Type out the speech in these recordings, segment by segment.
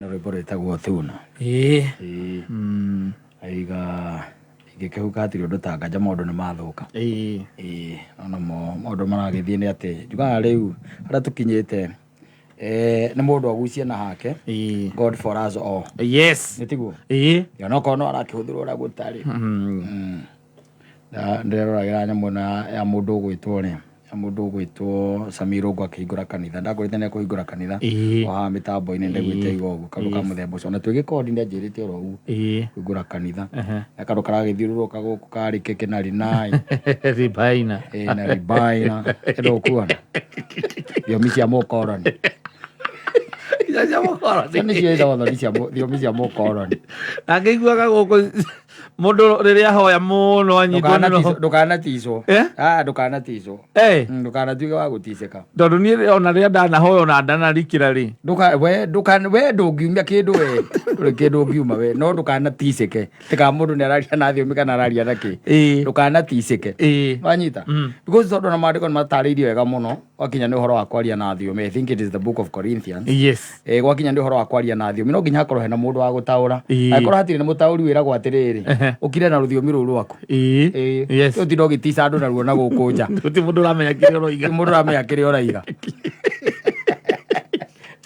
rwimbo rwitagwo Thuna. Aiga ingĩkĩhuka atĩ ũndũ ta nganja maũndũ nĩ mathuka. Ona maũndũ maragĩthiĩ nĩ atĩ njugaga rĩu harĩa tũkinyĩte nĩ mũndũ agucia na hake. God for us all. Yes. Nĩ tiguo? Ona okorwo no arakĩhũthĩrwo ũrĩa gũtarĩ. Ndĩreroragĩra nyamũ ya mũndũ ũgwĩtwo rĩ, mũndũ ũgwĩtwo Samir Ogo akĩhingũra kanitha. Ndakũrĩte nĩ ekũhingũra kanitha wa mĩtambo-inĩ ndaigwĩte igogo kaũndũ ka mũthemba ũcio. Ona twĩ gĩkondi nĩanjĩrĩte oro ũguo kũhingũra kanitha. Na kaũndũ karagĩthiũrũrũka gũkũ karĩ keke na rinai ribaina na ribaina ĩndo kuona thiomi cia mũkoroni nĩ ciĩtagwo thiomi cia mũkoroni. Na ngĩiguaga gũkũ mũndũ rĩrĩa ahoya mũno anyitwo ndũkanaticwo ndũkanaticwo ndũkanatuĩke wa gũticĩka, tondũ niĩ ona rĩrĩa ndanahoya ona ndanarikĩra rĩ we ndũngiumia kĩndũ we ndũrĩ kĩndũ ũngiuma we, no ndũkanaticĩke tika mũndũ nĩ araria na thiomi kana araria na kĩ, ndũkanaticĩke wanyita, because tondũ na maandĩko nĩ matarĩirie wega mũno gwakinya nĩ ũhoro wa kwaria na thiomi. I think it is the book of Corinthians. Gwakinya nĩ ũhoro wa kwaria na thiomi no nginya hakorwo hena mũndũ wa gũtaũra. Angĩkorwo hatirĩ nĩ mũtaũri wĩragwo atĩrĩrĩ ukire na rũthiomi rũu rwaku ũtinda ũgĩtica andũ naruo na gũkũ nja, mũndũ ũramenya kĩrĩa ũroiga, mũndũ ũramenya kĩrĩa ũraiga.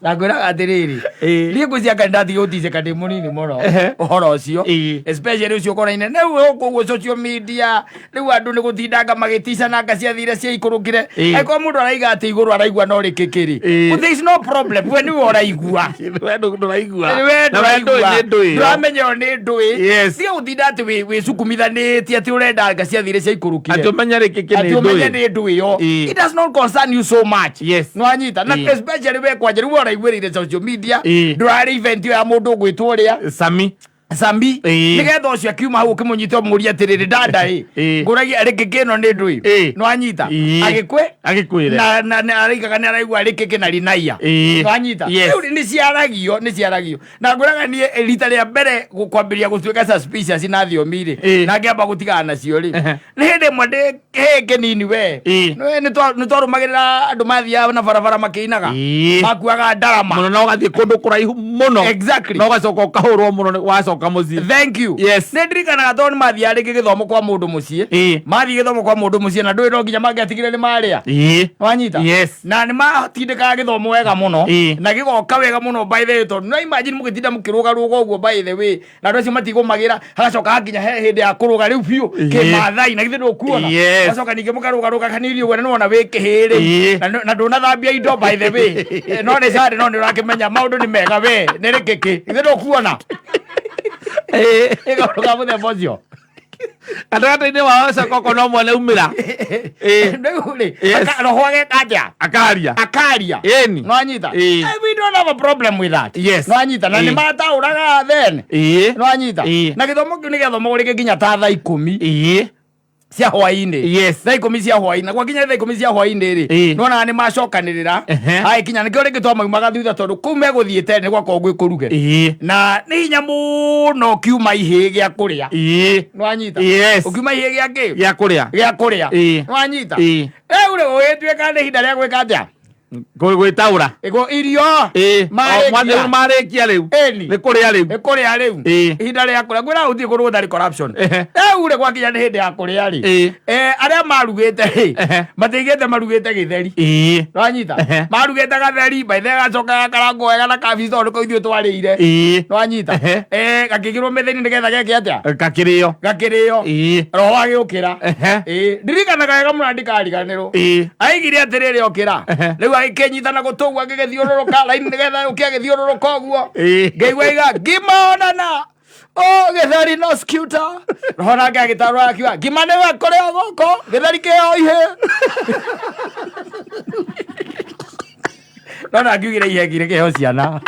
Na ngwĩraga atĩrĩrĩ niĩ ngwĩciria ndathii gũticĩka ndĩ mũnini mũno ũhoro ũcio, especially ũcio ũkoraine rĩu ũguo social media rĩu andũ nĩ gũtindanga magĩticana anga ciathire cia ikũrũkire. Angĩkorwo mũndũ araiga atĩ igũrũ araigua no rĩkĩkĩrĩ, there is no problem, we nĩwe ũraigua ndũramenya ĩyo nĩ ndũĩ, tiga gũtinda atĩ wĩcukumithanĩtie atĩ ũrenda anga ciathire cia ikũrũkire atĩ ũmenye nĩ ndũĩ yo. It does not concern you so much. Nĩwanyita, na especially we kwanja rĩu ũraiguĩrĩire social media ndũrarĩ event ya mũndũ ũgwĩtwo ũrĩa Sambi nigetha ũcio akiuma hau ũkĩmũnyita ũmũria atĩrĩrĩ dada ngũragia rĩkĩkĩ ĩno nĩ ndũĩ nĩwanyita, agĩkwĩre na araigaga nĩ araigua rĩkĩkĩ na rinaia nĩwanyita. Rĩu nĩ ciaragio na ngũraga niĩ rita rĩa mbere kwambĩrĩria gũtuĩka suspicious na thiomi rĩ na ngĩamba gũtigana nacio rĩ nĩ hĩndĩ ĩmwe ndĩ kĩnini we nĩ twarũmagĩrĩra andũ mathiaga na barabara makĩinaga makuaga ndarama mũno na ũgathiĩ kũndũ kũraihu mũno na ũgacoka ũkahũrwo mũno wacoka muciĩ. Thank you. Nĩ ndirikanaga tondũ nĩ mathiaga rĩngĩ gĩthomo kwa mũndũ mũciĩ, mathiĩ gĩthomo kwa mũndũ mũciĩ na ndũĩ no nginya mangĩatigire nĩ marĩa wanyita, na nĩ matindĩkaga gĩthomo wega mũno na gĩgoka wega mũno by the way, tondũ no imagine mũgĩtinda mũkĩrũgarũga ũguo by the way na andũ acio matigũmagĩra hagacoka hakinya he hĩndĩ ya kũrũga rĩu biũ kĩmathai na githĩ ndũkuona gacoka ningĩ mũkarũgarũga kanini ũguo na nĩwona wĩ kĩhĩrĩ na ndũnathambia indo by the way no nĩ sare no nĩ ũrakĩmenya maũndũ nĩ mega we nĩ rĩkĩkĩ githĩ ndũkuona ĩgaũrũga mũthemba ũcio gatagatĩ-inĩ wao cakoko no mwana umĩra rĩu roho agekanja akaria nwanyita. We don't have a problem with that. Nwanyita na nĩ mataũraga then nwanyita na gĩthomo kĩu nĩ gĩathomo rĩngĩ nginya ta thaa 10 cia hwainĩ thaa 10 cia hwainĩ na gwakinya thaa 10 cia hwainĩ rĩ nĩwonaga nĩ macokanĩrĩra agĩkinya nĩkĩo rĩngĩ twamaumaga thutha tondũ kũu megũthiĩte nĩ gwakorwo gwĩ kũruge na nĩ hinya mũno ũkiuma ihĩ gĩa kũrĩa nĩwanyita, ũkiuma ihĩ gĩa kĩ gĩa kũrĩa nĩwanyita. Rĩu rĩ ũgĩtuĩka nĩ ihinda rĩa gwĩka atĩa gwĩtaũra irio marĩkia rĩu nĩ kũrĩa rĩu ihinda rĩa kũrĩa ngwĩra ũthiĩ kũrũ gũtarĩ corruption. Rĩu rĩ gwakinya nĩ hĩndĩ ya kũrĩa rĩ arĩa marugĩte rĩ matigĩte marugĩte gĩtheri nĩwanyita, marugĩte gatheri baithe gacoka gakarango wega na kabici tondũ kau ithuĩ twarĩire nĩwanyita gakĩigĩrwo mĩthĩ-inĩ nĩgetha geke atĩa gakĩrĩo roho agĩũkĩra. Ndirikanaga wega mũno ndikariganĩrwo aigire atĩrĩrĩ okĩra rĩu agĩkĩnyita na gũtũgua agĩgĩthiũrũrũka laini nĩgetha ũkĩagĩthiũrũrũka ũguo ngaigua iga ngimaonana gĩtheri no skuta roho nake agĩtarũra akiuga ngima nĩwe kũrĩa gũkũ gĩtheri kĩo ihĩ nona akiugire ihengire kĩheo ciana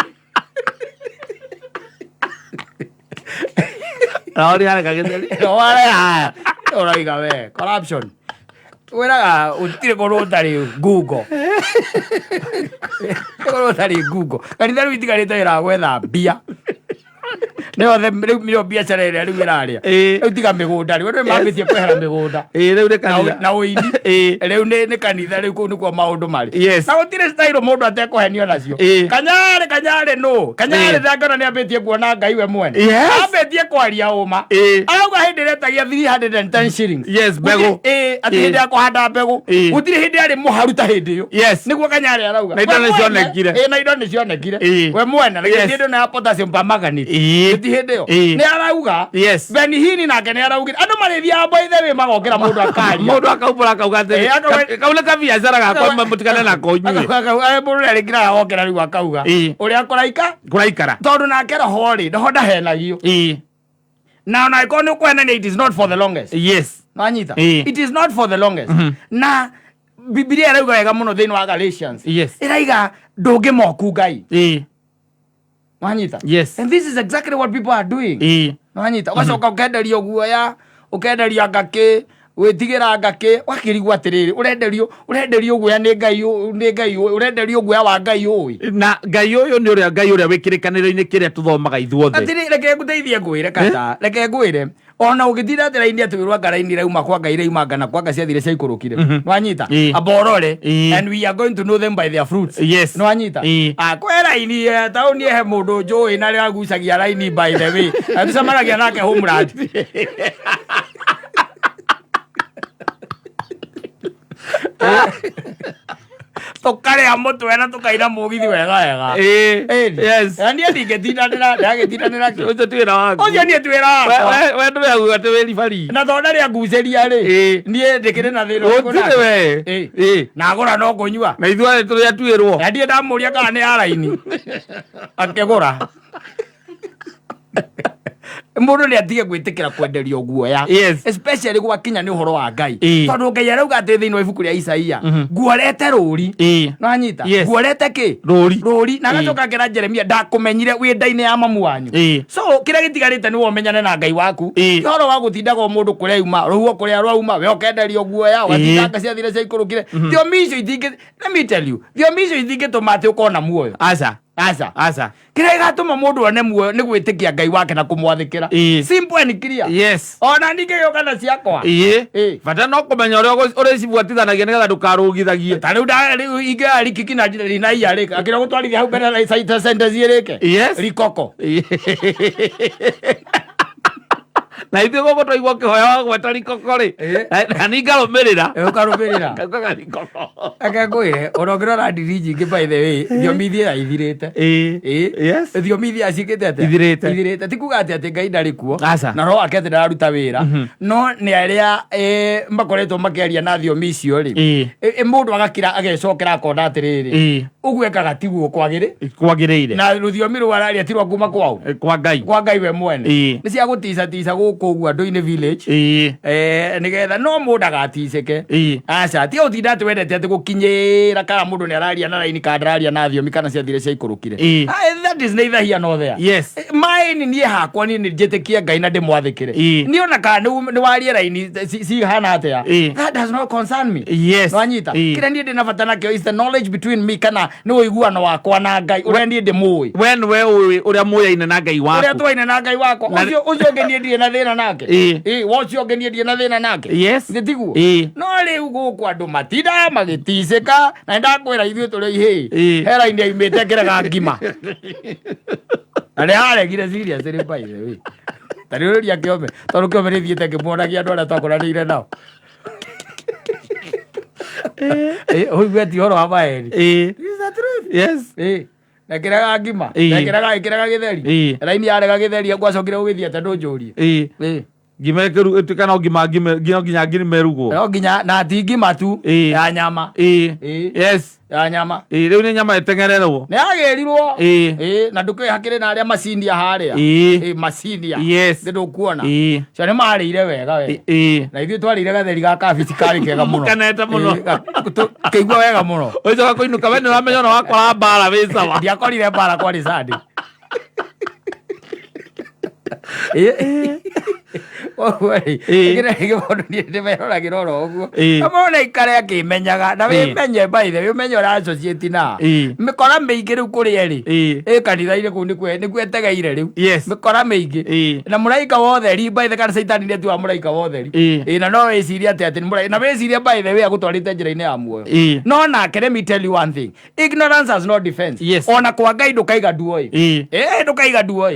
ũraiga we corruption wĩraga ũtirĩ kũrũ ũtarĩ ngungo kũrũ ũtarĩ ngungo kanitha rĩu itigarĩte wĩra wa gwetha mbia no the miro biacara ire riu iraria utiga migunda riu ndu mambitie kwehera migunda riu ne kanitha na uini riu ne kanitha riu ku kwa maundu mari na utire style mundu atekuhenio nacio kanyare no kanyare ndangona ni ambitie kuona ngai we mwene ambitie kwaria uma auga hindi retagia 310 shillings mbegu ati hindi akuhanda mbegu utire hindi ari muharuta hindi yo niguo kanyare arauga na indo ni cionekire na indo ni cionekire we mwene na indo na potassium permanganate ti hindi yo ni arauga Benny Hinn nake ni araugire andu marithia mboithe we magokira mundu akaria mundu akaubura kauga ati kaule ka biacara gakwa mutikane na konyue mundu ari ngira agokira riu akauga uria kuraikara tondu nake roho ri ndoho ndahenagio na ona iko ni kwene it is not for the longest nanyita it is not for the longest na Biblia irauga wega muno thiini wa Galatians iraiga ndungimoku ngai nanyita and this is exactly what people are doing nanyita ugacoka ukenderio guoya ukenderio ngaki witigira ngaki wakirigwa atiriri urenderio guoya ni ngai urenderio guoya wa ngai uyi na ngai uyu ni uria ngai uria wikirikaniro-ini kiria tuthomaga ithuothe atiri reke nguteithie ngwire kata reke ngwire ona ugithira atira-ini atwirwa ngara-ini rauma kwa ngai rauma ngana kwa nga ciathire ciaikurukire nwanyita aborore and we are going to know them by their fruits nwanyita kwe raini tauni he mundu njui na ria gucagia raini by the way tucemanagia nake Homeland tukaria mutwe na tukaina mugithi wega ni ndingetindanira ucio twira waku ucio ni twira we ndurauga ati wiri bari na thonda ria nguceria ri nie ndikire na thina utire we na gura no kunyua na ithuothe turi atwirwo na ndie ndamuria kana ni araini akigura mundu ni atige gwitikira kwenderio guoya especially gwakinya ni uhoro wa ngai tondu ngai arauga ati thiini wa ibuku ria Isaia nguorete ruri nwanyita nguorete ki ruri na agacoka ngera Jeremia ndakumenyire wi nda-ini ya mamu wanyu so kiria gitigarite ni womenyane na ngai waku uhoro wa gutindaga mundu kuria yuma ruhuo kuria rwauma we ukenderio guoya watindanga ciathire ciaikurukire thiomi icio itingi let me tell you thiomi icio itingi tumate ukona muoyo aca kiria igatuma mundu one muoyo ni gwitikia ngai wake na kumwathikira simple and clear ona ningegioka na ciakwa bata no kumenya uria cibuatithanagia nigetha ndukarugithagie ta riu ingari kikina na iya rika akira gutwarithia hau mbere na saita sentence rike rikoko na ithuĩ gũkũ twaigua kĩhoya wa gweta rikoko rĩ na nĩ ngarumirira ukarumĩrĩra rikoko aka ngwĩre ona ũngĩrora ndiri nyingĩ by the way thiomi ithia ithirĩte thiomi ithia ciĩkĩte atĩa ithirĩte ti kuga atĩ ngai ndarĩ kuo na roho wake atĩ ndararuta wĩra no nĩ arĩa makoretwo makĩaria na thiomi icio rĩ mũndũ agakira agecokera akona atĩrĩrĩ ũguo ekaga tiguo kwagĩrĩire na rũthiomi rũu araria ti rwa kuma kwao kwa ngai we mwene nĩ cia gũtica gũkũ ũguo andũ-inĩ village nĩgetha no mũndũ agaticĩke aca tiga gũtinda atĩ wendete atĩ gũkinyĩra kana mũndũ nĩ araria na raini kana ndararia na thiomi kana ciathire ciaikurukire that is neither here nor there maĩni niĩ hakwa niĩ nĩ njĩtĩkie ngai na ndĩmwathĩkĩre niĩ ona kana nĩ warie raini cihana atĩa that does not concern me nwanyita kĩrĩa niĩ ndĩna bata nakĩo is the knowledge between me kana nĩ ũiguano wakwa na ngai ũrĩa niĩ ndĩmũĩ we nĩwe ũĩ ũrĩa mũyaine na ngai waku ũrĩa twaine na ngai wakwa ũcio ũngĩ niĩ ndirĩ na thĩna nake wocio ũngĩ niĩ ndirĩ na thĩna nake nĩtiguo no rĩu gũkũ andũ matindaga magĩticĩka na nĩndakwĩra ithuĩ tũrĩ ihĩ hera-inĩ aimĩte ngĩrega ngima na nĩ haregire serious rĩ by the way ta rĩũrĩria Kĩome tondũ Kĩome nĩthiĩte ngĩmuonagia andũ arĩa twakoranĩire nao ũigue ti ũhoro wa maeni nekĩraga ngima nekĩraga gĩtheri raini yarega gĩtheri gwacokire gũgĩthiĩ atĩ ndũnjũrie ngima ĩtuĩka no nginya ngima no nginya na ti ngima tu ya nyama ya nyama rĩu nĩ nyama ĩteng'ererwo nĩ yagĩrirwo na ndũkĩĩ hakĩrĩ na arĩa macindia harĩa macindia ndũkuona cio nĩ marĩire wega we na ithuĩ twarĩire gatheri ga kabici karĩ kega mũno mũkenete mũno kĩigua wega mũno ũcoka kũinũka we nĩ ũramenya ona wakora mbara wĩ sawa ndiakorire mbara kwarĩ Sunday Kira nä må ndå nä ndä meroragä ra oro å guo amona ikare akä menyaga na wä menye baithe wä menye å racoci na mä kora mä ingä rä u kå rä erä ä kanitha-inä kå u nä kuo etegeire rä u mä kora mä ingä na må raika wa å theri baithe kana caitani nä atuga må raika wa å theri na no wä ciria atä atä na wä ciria baithe wä agå twarä te njä ra-inä ya muoyo no nake let me tell you one thing ignorance has no defense ona kwa Ngai ndå kaiga nduoä ndå kaiga nduoä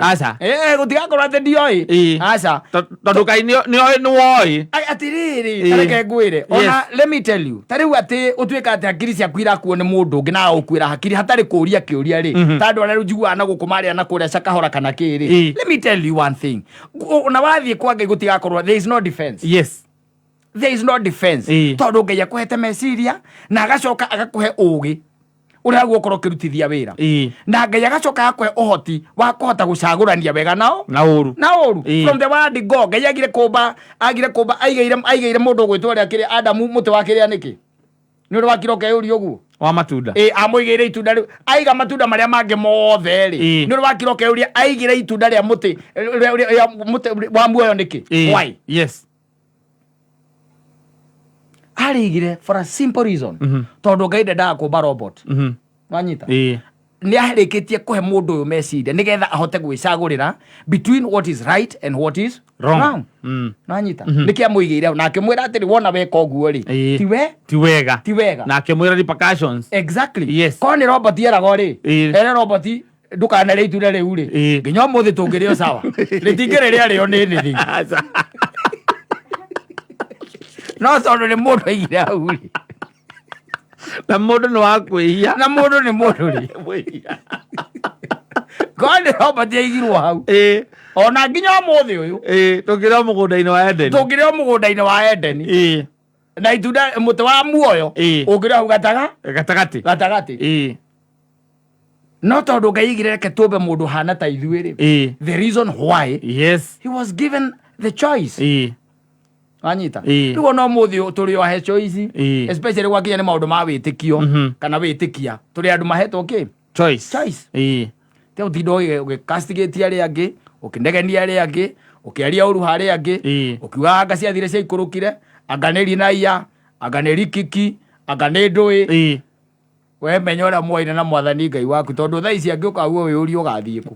gå tigakorwo atä ndioä aca tondå Ngai nä woä atä rä rä tareke ngwä re ona let me tell you ta rä u atä å tuä ka atä hakiri ciaku irakuo nä må ndå å ngä na gå kwä ra hakiri hatarä kå ria kä å ria rä ta andå arä a njiguaga na gå kå marä a na kå rä a cakahora kana kä rä let me tell you one thing ona wathiä kwa Ngai gå tigakorwo there is no defense there is no defense tondå Ngai akå hete meciria na agacoka agakå he å gä å rä a guokorwo kä rutithia wä ra na Ngai agacoka agakå he å hoti wa kå hota gå cagå rania wega nao na å ru from the word go Ngai agire kå mba aigä må ndå å gwä two rä a kä rä Adamu må tä wa kä rä a nä kä nä å rä wa kä roke å ri å guo wa matunda amå igä re itunda rä u aiga matunda marä a mangä mothe rä nä å rä wa kä roke å ria aigä re itunda rä a må tä wa muoyo nä kä arigire for a simple reason tondu Ngai ndendaga kumba robot wanyita ni aharikitie kuhe mundu uyu meciria nigetha ahote gwicagurira between what is right and what is wrong wanyita niki amuigire na akimwira atiri wona weka uguo ri ti wega na akimwira repercussions exactly ko ni robot yerago ri ere robot ndukana ri itunda riu ri nginya muthi tungirio sawa ritingire ri ario ni nithi no tondu nä må ndå aigire hau rä na må ndå nä wa kwä ia na må ndå nä må ndå rä korwo nä robert aigirwo hau ona nginya må thä å yå tå ngä rä o må gå ndå-inä wa Edeni tå ngä rä o må gå ndå-inä wa Edeni na itunda må tä wa muoyo å ngä rä o hau gatagatä no tondå Ngai aigire reke tå mbe må ndå hana ta ithuä rä the reason why he was given the choice wanyita rigo no muthi turi o he choice especially gwakinya ni maundu ma witikio kana wiitikia turi andu mahetwo ki choice te utindo ugicastigate ari angi ukinegenia ari angi ukiaria uru hari angi ukiuga anga ciathire cia ikurukire anga ni rinaia anga ni rikiki anga ni ndui we menya ura mwaine na mwathani Ngai waku tondu thaa ici angi ukaguo wiurio gathie ku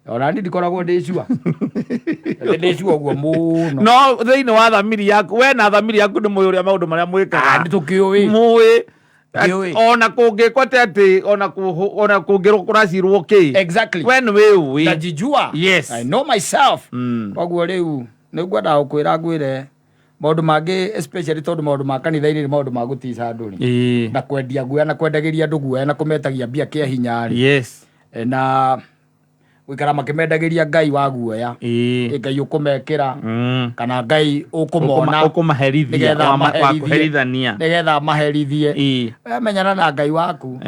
ona ndi ndikoragwo ndicua ndicua guo muno no thiini wa thamiri yaku we na thamiri yaku ni muyu ria maundu maria mwikaga ndi tukiui ona kungikwa te ati ona kungirwo kuracirwo ki exactly we ni wiui ndajijua I know myself koguo riu niguendaga gukwira ngwire maundu mangi especially tondu maundu ma kanitha-ini ni maundu ma gutica andu ri na kwendia guoya na kwendagiria andu guoya na kumetagia mbia kia hinya ri na gwikara makimendagiria Ngai wa guoya Ngai ukumekira kana Ngai ukumona ukumaherithia nigetha maherithie menyana na Ngai waku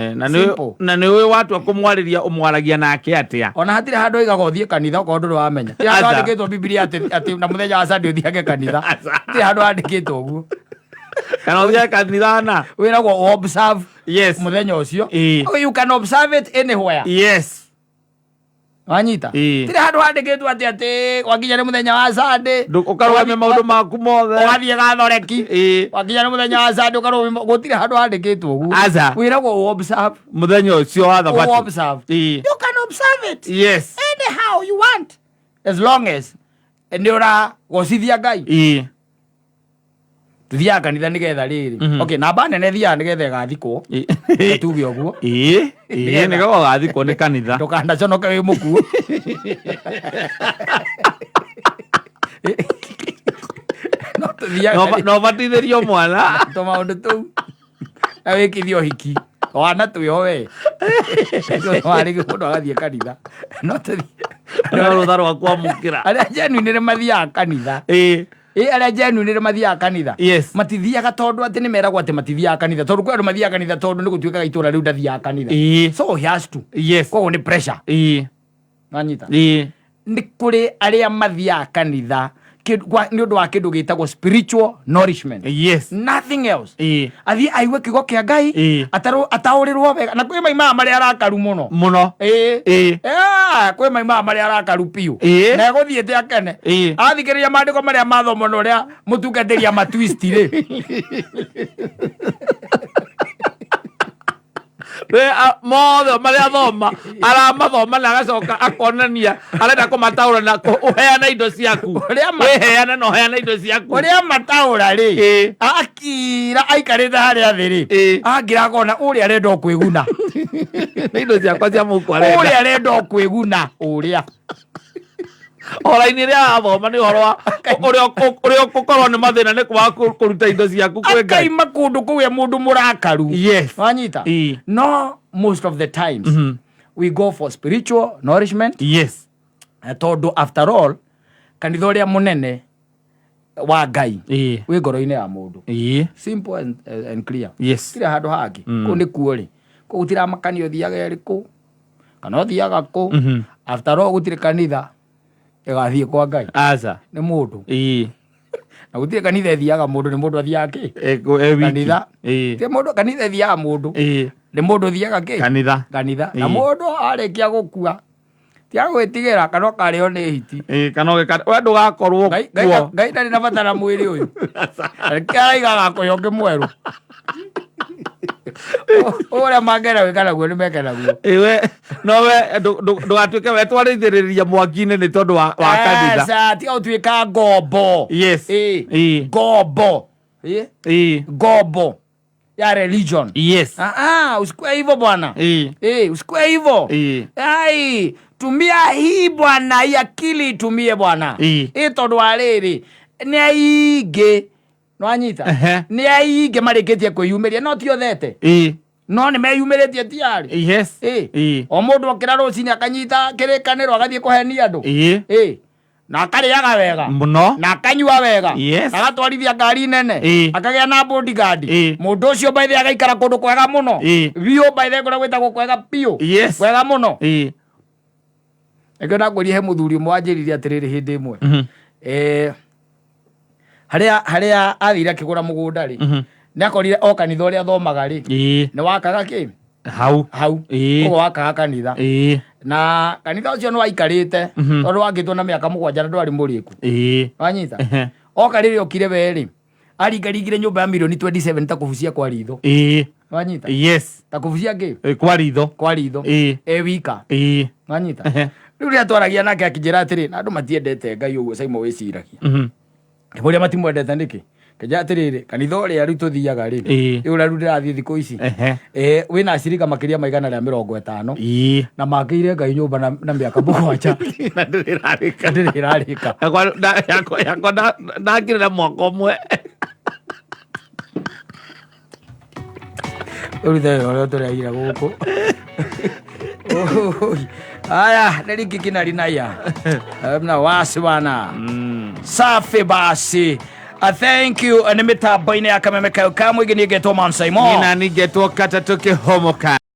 na ni we watu akumwariria umwaragia nake atia ona hatire handu igaga thie kanitha ko ndu wamenya ti handu andikitwo Biblia ati na muthenya wa Sunday uthiage kanitha ti handu andikitwo guo kana uthiage kanitha na wiragwo observe muthenya ucio you can observe it anywhere wanyita tire handu handikitwo ati wakinya ni muthenya wa Sunday ukarũgamia maundu maku mothe ugathie gathoreki wakinya ni muthenya wa Sunday ukarũgamia gutire handu handikitwo guo wiragwo observe muthenya ucio wa thabatu you can observe it anyhow you want as long as ni ura gocithia Ngai tuthiaga kanitha nigetha riri namba nene thiaga nigetha igathikwo tuge uguo nigetha gathikwo ni kanitha ndukanaconoke wi mukuo no batithirio mwana tumaundu tuu na wikithio hiki wana twio we warigi mundu agathie kanitha no rutha rwa kwamukira aria jenu nire mathiaga kanitha aria jenu nire mathiaga kanitha matithiaga tondu ati ni meragwo ati matithiaga kanitha tondu kwi andu mathiaga kanitha tondu ni gutuikaga itura riu ndathiaga kanitha so he has to koguo ni pressure nanyita ni kuri aria mathiaga kanitha ni undu wa kindu gitagwo spiritual nourishment. Yes. Nothing else. Athi aiwe kigo kia Ngai ataurirwo wega na kwi maima mari arakaru muno kwi maima mari arakaru piu na eguthiete akene athikiriria mandiko maria mathomo no ria mutungateria matwist ri mothe maria thoma aramathoma na agacoka akonania arenda kumataura na uheana indo ciaku weheana no heana indo ciaku uria mataura ri akira aikarite haria thi ri angira kona uria arenda kwiguna indo ciakwa cia muku arenda uria arenda kwiguna uria Ora-ini ria athoma ni horo uria gukorwo ni mathina ni kwa kuruta indo ciaku kwi Ngai akaima kundu kuwe mundu murakaru. Yes. Wanyita no, most of the times we go for spiritual nourishment. Yes. Tondu after all kanitha uria munene wa Ngai wi ngoro-ini ya mundu. Simple and clear. Yes. Kira handu hangi ku ni kuo ri ku gutira makani uthiaga eriku kana uthiaga ku after all gutire kanitha egathie kwa Ngai aza ni mundu na gutire kanitha ethiaga mundu ni mundu athiaga ki kanitha ti mundu kanitha ethiaga mundu ni mundu thiaga ki kanitha na mundu arikia gukua ti agwitigira kana kario ni hiti kana we ndugakorwo kuo Ngai ndari na batara mwiri uyu araiga gakuyoke mweru ora magera wikana guo ni mekana guo we no we ndugatuike we twarithiriria mwaki-ini ni tondu wa kanitha sa ti utwika ngombo. Yes. Ngombo ngombo ya religion. Yes. Usikue hivyo bwana. Usikue hivyo. Ai, tumia hii bwana, hii akili tumie bwana. Tondu wa riri ni aingi no anyita ni aingi marikitie kwiyumiria no ti othete no ni meyumiritie tiari. Yes. O mundu okira rucini akanyita kirikaniro agathie kuhenia andu na akariaga wega muno na akanyua wega na agatwarithia ngari nene akagea na bodyguard mundu ucio by the agaikara kundu kwega muno biu by the kuria gwitagwo kwega piu kwega muno egena ngori he muthuri umwe wanjiririe atiriri hindi imwe haria athira kigura mugunda ri ni akorire o kanitha uria athomaga ri ni wakaga ki hau koguo wakaga kanitha na kanitha ucio ni waikarite tondu wangitwo na miaka 7 na ndwari muriku wanyita oka riri okire we ri aringaringire nyumba ya milioni 27 ta kuvucia kwa ritho wanyita ta kuvucia ki kwa ritho wika wanyita riu ria twaragia nake akijira atiri na andu matiendete Ngai uguo Simon wiciragia iburia matimwendete niki keja atiriri kanitha uria riu tuthiaga ri riu riu ndirathie thiku ici wina acirika makiria maigana ria 50 na makire Ngai nyumba na miaka 7 na ndirirarika yakwa ndakirira mwaka umwe urithee uria turagira guku aya niriki kinarinaya na wasi bana safi basi. Thank you. Ni mitambo-ini ya kameme kayo kamwe gini getwo Man Simon. Nina ni getwo Kata Tuke Homoka.